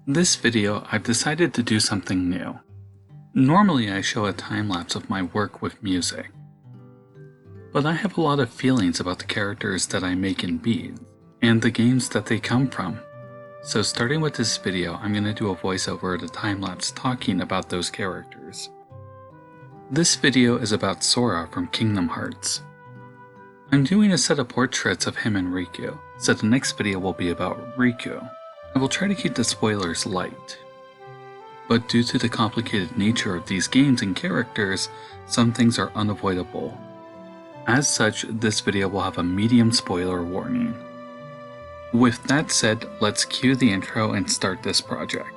This video, I've decided to do something new. Normally I show a time-lapse of my work with music, but I have a lot of feelings about the characters that I make in Beads, and the games that they come from. So starting with this video, I'm going to do a voiceover at a time-lapse talking about those characters. This video is about Sora from Kingdom Hearts. I'm doing a set of portraits of him and Riku, so the next video will be about Riku. I will try to keep the spoilers light, but due to the complicated nature of these games and characters, some things are unavoidable. As such, this video will have a medium spoiler warning. With that said, let's cue the intro and start this project.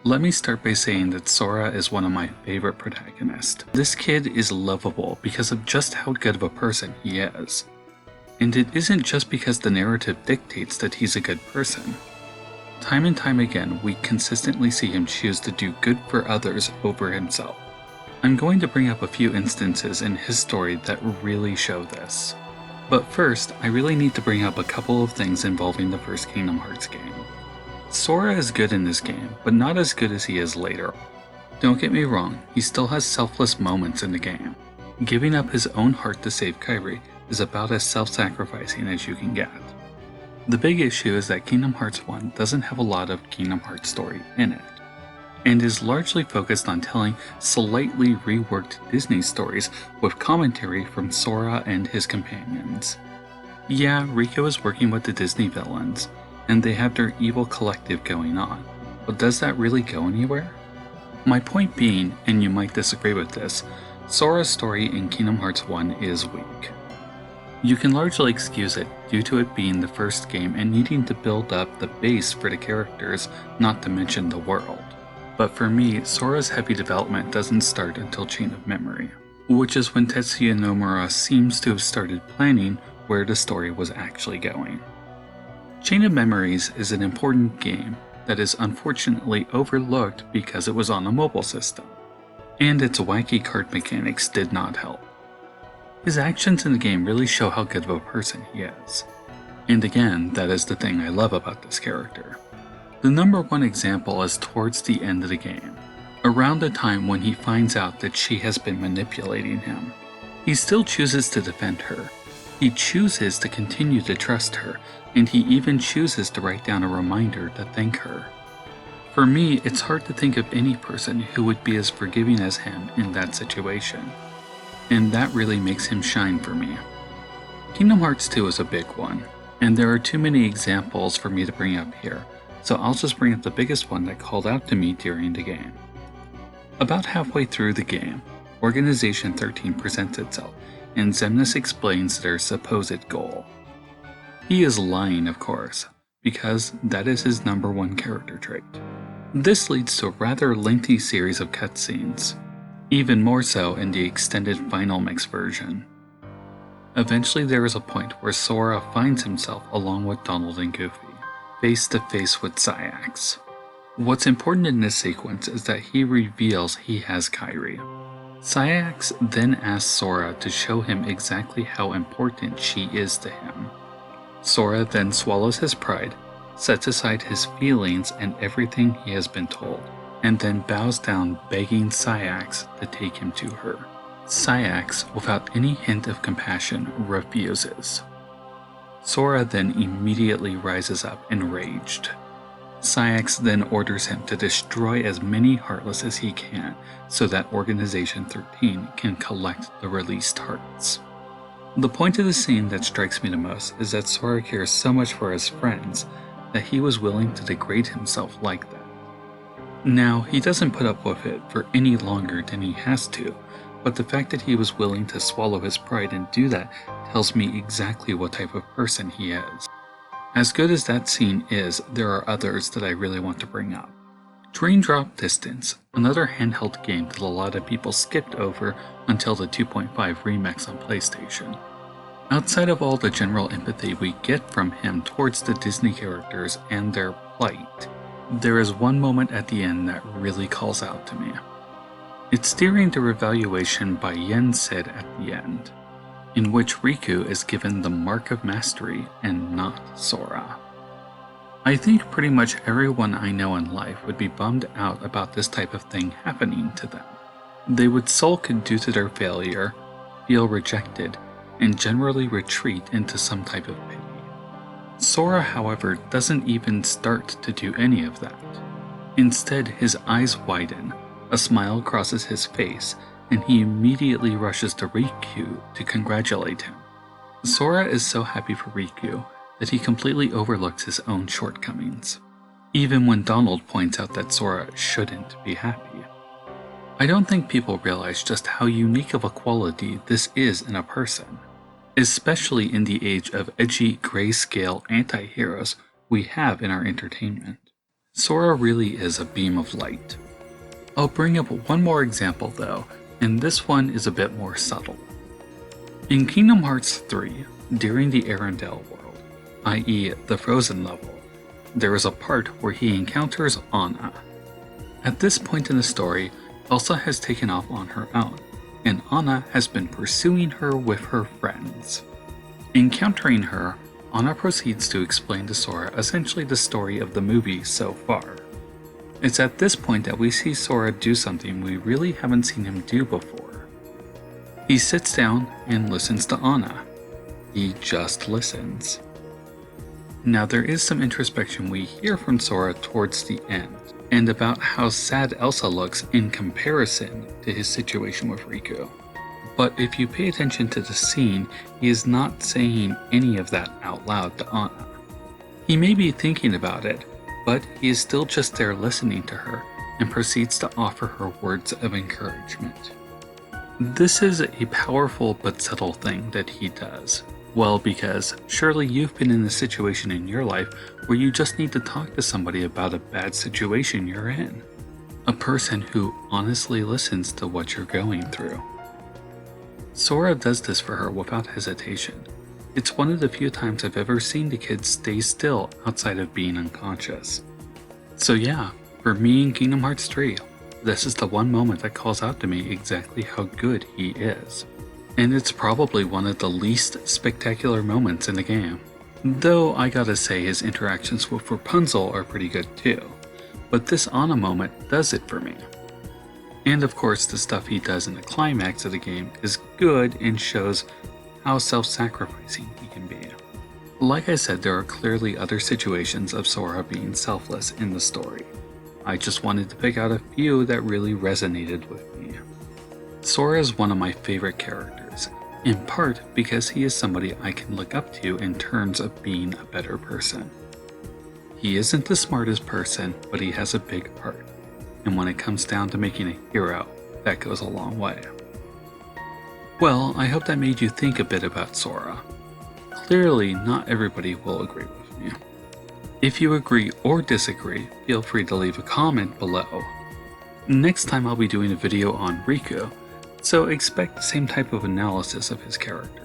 Let me start by saying that Sora is one of my favorite protagonists. This kid is lovable because of just how good of a person he is. And it isn't just because the narrative dictates that he's a good person. Time and time again, we consistently see him choose to do good for others over himself. I'm going to bring up a few instances in his story that really show this. But first, I really need to bring up a couple of things involving the first Kingdom Hearts game. Sora is good in this game, but not as good as he is later. Don't get me wrong, he still has selfless moments in the game. Giving up his own heart to save Kairi is about as self-sacrificing as you can get. The big issue is that Kingdom Hearts 1 doesn't have a lot of Kingdom Hearts story in it, and is largely focused on telling slightly reworked Disney stories with commentary from Sora and his companions. Yeah, Riku is working with the Disney villains, and they have their evil collective going on, but does that really go anywhere? My point being, and you might disagree with this, Sora's story in Kingdom Hearts 1 is weak. You can largely excuse it due to it being the first game and needing to build up the base for the characters, not to mention the world. But for me, Sora's heavy development doesn't start until Chain of Memory, which is when Tetsuya Nomura seems to have started planning where the story was actually going. Chain of Memories is an important game that is unfortunately overlooked because it was on a mobile system, and its wacky card mechanics did not help. His actions in the game really show how good of a person he is, and again, that is the thing I love about this character. The number one example is towards the end of the game, around the time when he finds out that she has been manipulating him. He still chooses to defend her. He chooses to continue to trust her, and he even chooses to write down a reminder to thank her. For me, it's hard to think of any person who would be as forgiving as him in that situation, and that really makes him shine for me. Kingdom Hearts 2 is a big one, and there are too many examples for me to bring up here, so I'll just bring up the biggest one that called out to me during the game. About halfway through the game, Organization 13 presents itself, and Xemnas explains their supposed goal. He is lying, of course, because that is his number one character trait. This leads to a rather lengthy series of cutscenes, even more so in the extended Final Mix version. Eventually there is a point where Sora finds himself along with Donald and Goofy, face to face with Saïx. What's important in this sequence is that he reveals he has Kairi. Saïx then asks Sora to show him exactly how important she is to him. Sora then swallows his pride, sets aside his feelings and everything he has been told, and then bows down begging Saïx to take him to her. Saïx, without any hint of compassion, refuses. Sora then immediately rises up enraged. Saïx then orders him to destroy as many Heartless as he can so that Organization 13 can collect the released hearts. The point of the scene that strikes me the most is that Sora cares so much for his friends that he was willing to degrade himself like that. Now, he doesn't put up with it for any longer than he has to, but the fact that he was willing to swallow his pride and do that tells me exactly what type of person he is. As good as that scene is, there are others that I really want to bring up. Dream Drop Distance, another handheld game that a lot of people skipped over until the 2.5 remix on PlayStation. Outside of all the general empathy we get from him towards the Disney characters and their plight, there is one moment at the end that really calls out to me. It's during the revaluation by Yen Sid at the end, in which Riku is given the Mark of Mastery and not Sora. I think pretty much everyone I know in life would be bummed out about this type of thing happening to them. They would sulk due to their failure, feel rejected, and generally retreat into some type of pity. Sora, however, doesn't even start to do any of that. Instead, his eyes widen, a smile crosses his face, and he immediately rushes to Riku to congratulate him. Sora is so happy for Riku that he completely overlooks his own shortcomings, even when Donald points out that Sora shouldn't be happy. I don't think people realize just how unique of a quality this is in a person, especially in the age of edgy grayscale anti-heroes we have in our entertainment. Sora really is a beam of light. I'll bring up one more example though, and this one is a bit more subtle. In Kingdom Hearts 3, during the Arendelle world, i.e. the Frozen level, there is a part where he encounters Anna. At this point in the story, Elsa has taken off on her own, and Anna has been pursuing her with her friends. Encountering her, Anna proceeds to explain to Sora essentially the story of the movie so far. It's at this point that we see Sora do something we really haven't seen him do before. He sits down and listens to Anna. He just listens. Now there is some introspection we hear from Sora towards the end, and about how sad Elsa looks in comparison to his situation with Riku. But if you pay attention to the scene, he is not saying any of that out loud to Anna. He may be thinking about it, but he is still just there listening to her and proceeds to offer her words of encouragement. This is a powerful but subtle thing that he does. Well, because surely you've been in a situation in your life where you just need to talk to somebody about a bad situation you're in. A person who honestly listens to what you're going through. Sora does this for her without hesitation. It's one of the few times I've ever seen the kid stay still outside of being unconscious. So yeah, for me in Kingdom Hearts 3, this is the one moment that calls out to me exactly how good he is. And it's probably one of the least spectacular moments in the game. Though I gotta say his interactions with Rapunzel are pretty good too, but this Anna moment does it for me. And of course the stuff he does in the climax of the game is good and shows how self-sacrificing he can be. Like I said, there are clearly other situations of Sora being selfless in the story. I just wanted to pick out a few that really resonated with me. Sora is one of my favorite characters, in part because he is somebody I can look up to in terms of being a better person. He isn't the smartest person, but he has a big heart, and when it comes down to making a hero, that goes a long way. Well, I hope that made you think a bit about Sora. Clearly, not everybody will agree with me. If you agree or disagree, feel free to leave a comment below. Next time I'll be doing a video on Riku, so expect the same type of analysis of his character.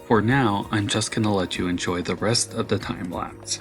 For now, I'm just gonna let you enjoy the rest of the time lapse.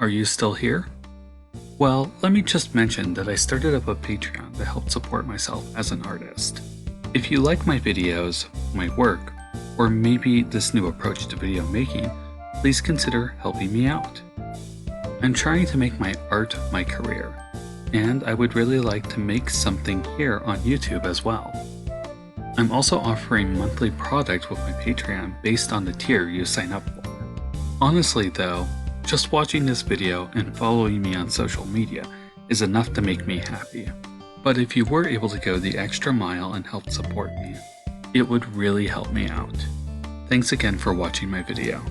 Are you still here? Well, let me just mention that I started up a Patreon to help support myself as an artist. If you like my videos, my work, or maybe this new approach to video making, please consider helping me out. I'm trying to make my art my career, and I would really like to make something here on YouTube as well. I'm also offering monthly products with my Patreon based on the tier you sign up for. Honestly though, just watching this video and following me on social media is enough to make me happy. But if you were able to go the extra mile and help support me, it would really help me out. Thanks again for watching my video.